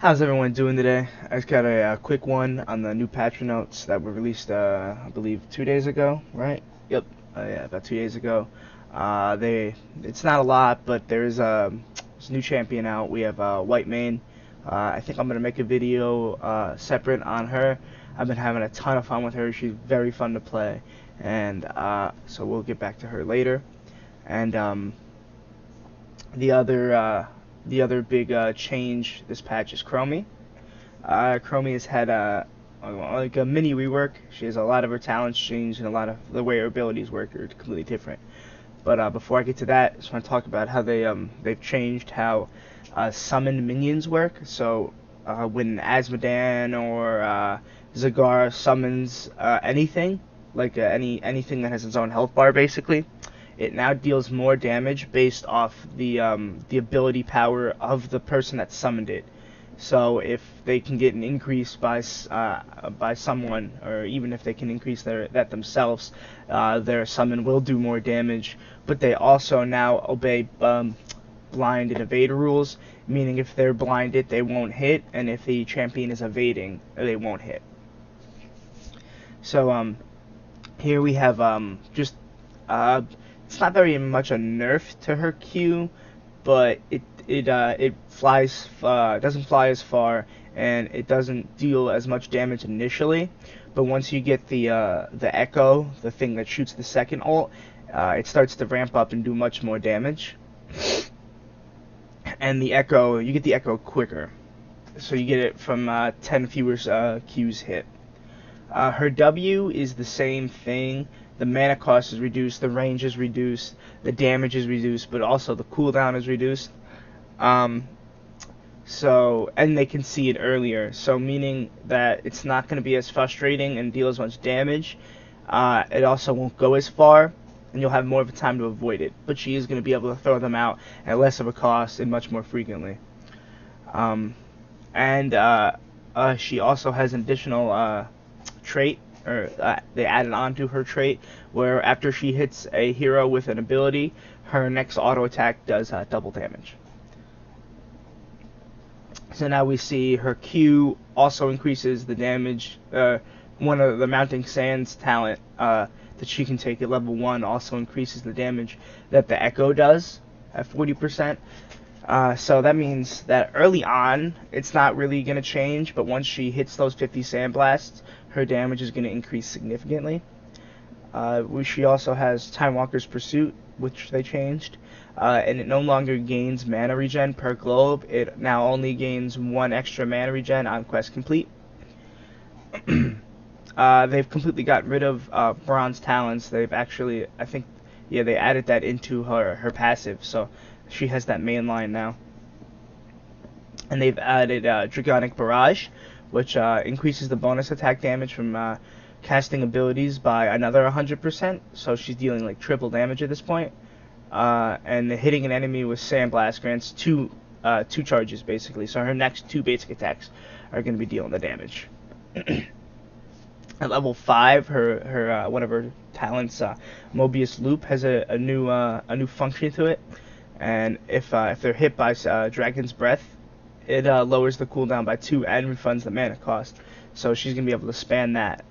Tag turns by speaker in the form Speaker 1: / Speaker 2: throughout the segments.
Speaker 1: How's everyone doing today? I just got a quick one on the new patch notes that were released, I believe, 2 days ago, right? Yep, yeah, about 2 days ago. It's not a lot, but there's a new champion out. We have White Mane. I think I'm gonna make a video separate on her. I've been having a ton of fun with her. She's very fun to play, and so we'll get back to her later. And the other big change this patch is chromie. Chromie has had like a mini rework. She has a lot of her talents changed and a lot of the way her abilities work are completely different. But before I get to that, I just want to talk about how they've changed how summoned minions work. So when Azmodan or Zagar summons anything, like anything that has its own health bar, basically, it now deals more damage based off the ability power of the person that summoned it. So if they can get an increase by someone, or even if they can increase that themselves, their summon will do more damage. But they also now obey blind and evade rules, meaning if they're blinded, they won't hit, and if the champion is evading, they won't hit. So here we have just it's not very much a nerf to her Q, but it flies doesn't fly as far, and it doesn't deal as much damage initially. But once you get the echo, the thing that shoots the second ult, it starts to ramp up and do much more damage. And the echo, you get the echo quicker, so you get it from 10 fewer Qs hit. Her W is the same thing. The mana cost is reduced, the range is reduced, the damage is reduced, but also the cooldown is reduced. So, and they can see it earlier, so meaning that it's not going to be as frustrating and deal as much damage. It also won't go as far, and you'll have more of a time to avoid it. But she is going to be able to throw them out at less of a cost and much more frequently. She also has an additional trait, or they added on to her trait, where after she hits a hero with an ability, her next auto attack does double damage. So now we see her Q also increases the damage. One of the Mounting Sands talent that she can take at level 1 also increases the damage that the Echo does at 40%. So that means that early on, it's not really going to change, but once she hits those 50 Sandblasts, her damage is going to increase significantly. She also has Time Walker's Pursuit, which they changed, and it no longer gains mana regen per globe. It now only gains 1 extra mana regen on quest complete. They've completely got rid of Bronze Talons. They've actually, I think, yeah, they added that into her passive, so she has that main line now. And they've added Dragonic Barrage, which increases the bonus attack damage from casting abilities by another 100%, so she's dealing like triple damage at this point. And hitting an enemy with Sandblast grants two charges, basically, so her next 2 basic attacks are going to be dealing the damage. At level 5, her one of her talents, Mobius Loop, has a new function to it, and if they're hit by Dragon's Breath, it lowers the cooldown by 2 and refunds the mana cost. So she's gonna be able to spam that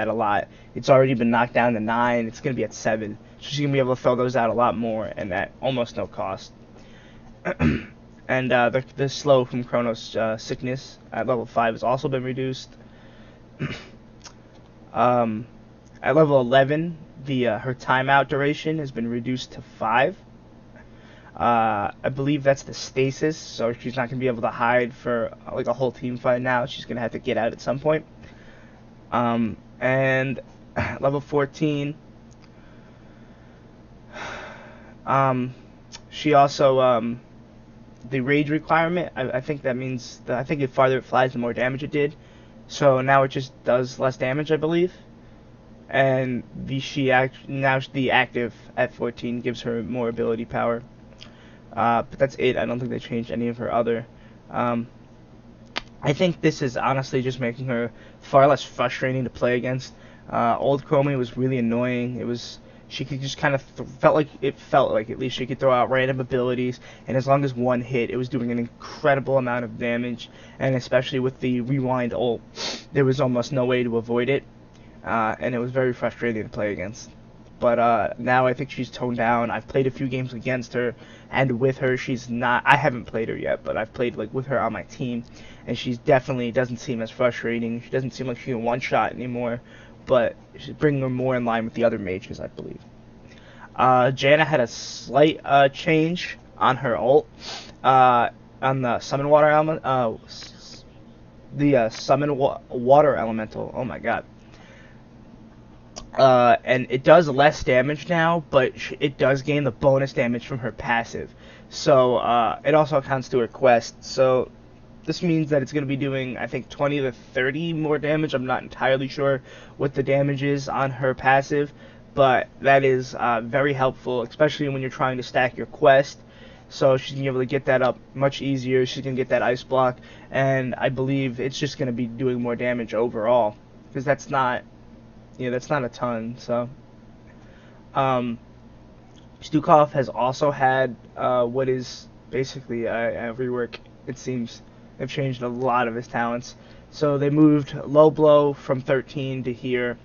Speaker 1: a lot. It's already been knocked down to 9. It's gonna be at 7. So she's gonna be able to throw those out a lot more, and at almost no cost. And the slow from Chronos Sickness at level 5 has also been reduced. At level 11, her timeout duration has been reduced to 5. I believe that's the stasis, so she's not going to be able to hide for like a whole team fight now. She's going to have to get out at some point. And level 14, she also, the rage requirement, I think that means, I think the farther it flies, the more damage it did. So now it just does less damage, I believe. And now the active at 14 gives her more ability power. But that's it. I don't think they changed any of her other. I think this is honestly just making her far less frustrating to play against. Old Chromie was really annoying. she could just kind of felt like at least she could throw out random abilities, and as long as one hit, it was doing an incredible amount of damage. And especially with the rewind ult, there was almost no way to avoid it, and it was very frustrating to play against. But now I think she's toned down. I've played a few games against her and with her. She's not. I haven't played her yet, but I've played like with her on my team, and she's definitely doesn't seem as frustrating. She doesn't seem like she can one shot anymore, but she's bringing her more in line with the other mages, I believe. Jaina had a slight change on her ult on the summon water element. The summon water elemental. Oh my god. And it does less damage now, but it does gain the bonus damage from her passive. So it also counts to her quest. So this means that it's going to be doing, I think, 20 to 30 more damage. I'm not entirely sure what the damage is on her passive, but that is very helpful, especially when you're trying to stack your quest. So she's going to be able to get that up much easier. She's going to get that ice block, and I believe it's just going to be doing more damage overall, because that's not a ton. So Stukov has also had what is basically a rework. It seems they've changed a lot of his talents. So they moved low blow from 13 to here,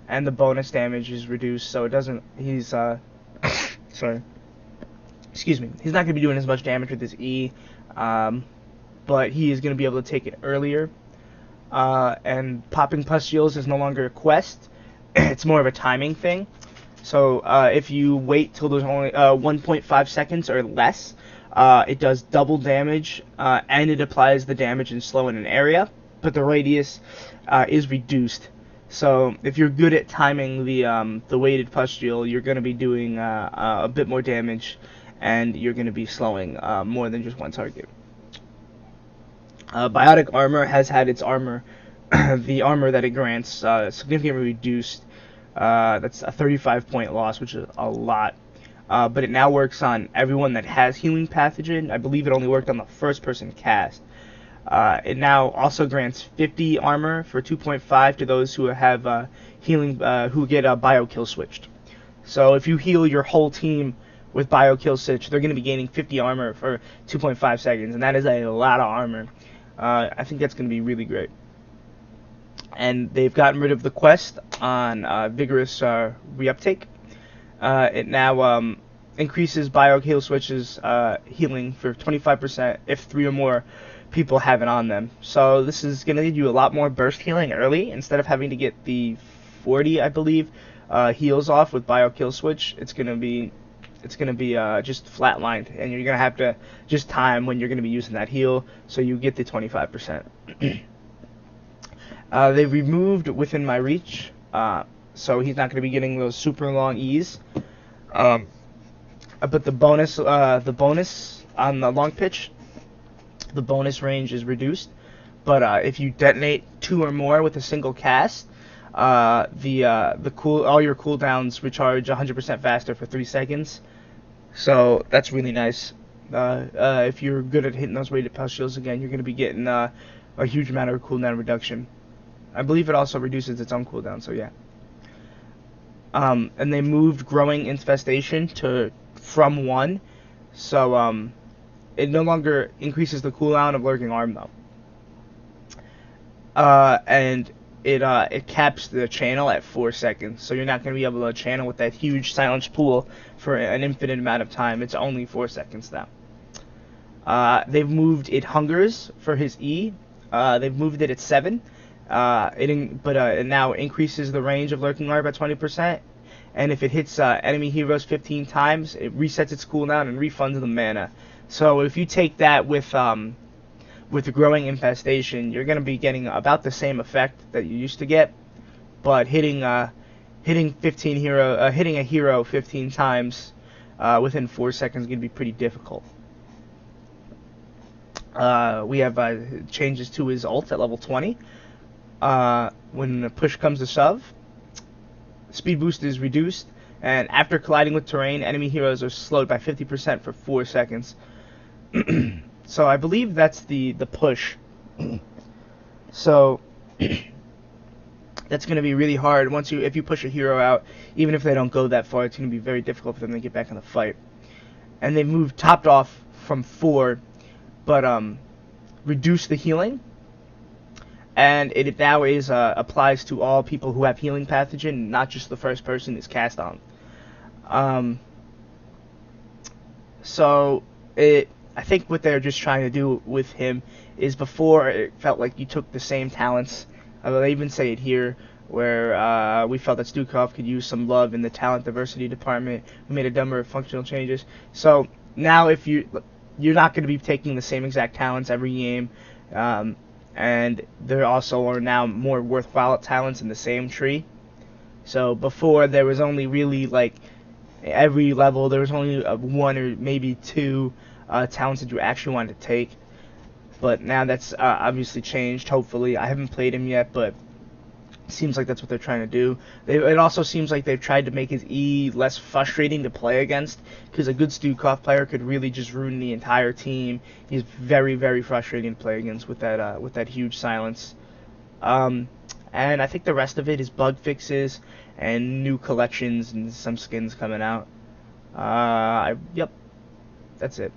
Speaker 1: and the bonus damage is reduced. So it doesn't. He's sorry. Excuse me. He's not going to be doing as much damage with his E, but he is going to be able to take it earlier. And popping pustules is no longer a quest. It's more of a timing thing. So if you wait till there's only 1.5 seconds or less, it does double damage, and it applies the damage and slow in an area, but the radius is reduced. So if you're good at timing the weighted pustule, you're going to be doing a bit more damage, and you're going to be slowing more than just one target. Biotic armor has had its armor, the armor that it grants, significantly reduced. That's a 35-point loss, which is a lot. But it now works on everyone that has healing pathogen. I believe it only worked on the first person cast. It now also grants 50 armor for 2.5 to those who have healing, who get a bio kill switched. So if you heal your whole team with bio kill switch, they're going to be gaining 50 armor for 2.5 seconds, and that is a lot of armor. I think that's going to be really great. And they've gotten rid of the quest on vigorous reuptake. It now increases bio kill switches healing for 25% if 3 or more people have it on them. So this is going to give you a lot more burst healing early instead of having to get the 40, I believe, heals off with bio kill switch. It's going to be just flatlined, and you're going to have to just time when you're going to be using that heal, so you get the 25%. They've removed within my reach, so he's not going to be getting those super long E's. But the bonus on the long pitch, the bonus range is reduced. But if you detonate 2 or more with a single cast, all your cooldowns recharge 100% faster for 3 seconds. So that's really nice. If you're good at hitting those weighted pustules again, you're going to be getting a huge amount of cooldown reduction. I believe it also reduces its own cooldown, so yeah. And they moved growing infestation from 1, so it no longer increases the cooldown of lurking arm though. And it caps the channel at 4 seconds, so you're not going to be able to channel with that huge silence pool for an infinite amount of time. It's only 4 seconds now. They've moved it hungers for his E. They've moved it at 7. It now increases the range of lurking larva by 20%, and if it hits enemy heroes 15 times, it resets its cooldown and refunds the mana. So if you take that with the growing infestation, you're going to be getting about the same effect that you used to get, but hitting a hero 15 times within 4 seconds is going to be pretty difficult. We have changes to his ult at level 20. When the push comes to shove, speed boost is reduced, and after colliding with terrain, enemy heroes are slowed by 50% for 4 seconds. So I believe that's the push. So That's going to be really hard if you push a hero out. Even if they don't go that far, it's going to be very difficult for them to get back in the fight. And they moved topped off from 4, but reduced the healing, and it now applies to all people who have healing pathogen, not just the first person it's cast on. So I think what they're just trying to do with him is, before it felt like you took the same talents. They even say it here, where we felt that Stukov could use some love in the talent diversity department. We made a number of functional changes. So now if you're not going to be taking the same exact talents every game, and there also are now more worthwhile talents in the same tree. So before there was only really, like, every level there was only 1 or maybe 2 talents that you actually wanted to take. But now that's obviously changed, hopefully. I haven't played him yet, but it seems like that's what they're trying to do. It also seems like they've tried to make his E less frustrating to play against, because a good Stukov player could really just ruin the entire team. He's very, very frustrating to play against with that huge silence. And I think the rest of it is bug fixes and new collections and some skins coming out. Yep, that's it.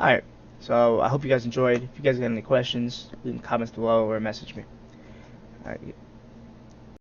Speaker 1: Alright. So I hope you guys enjoyed. If you guys got any questions, leave in the comments below or message me. Alright.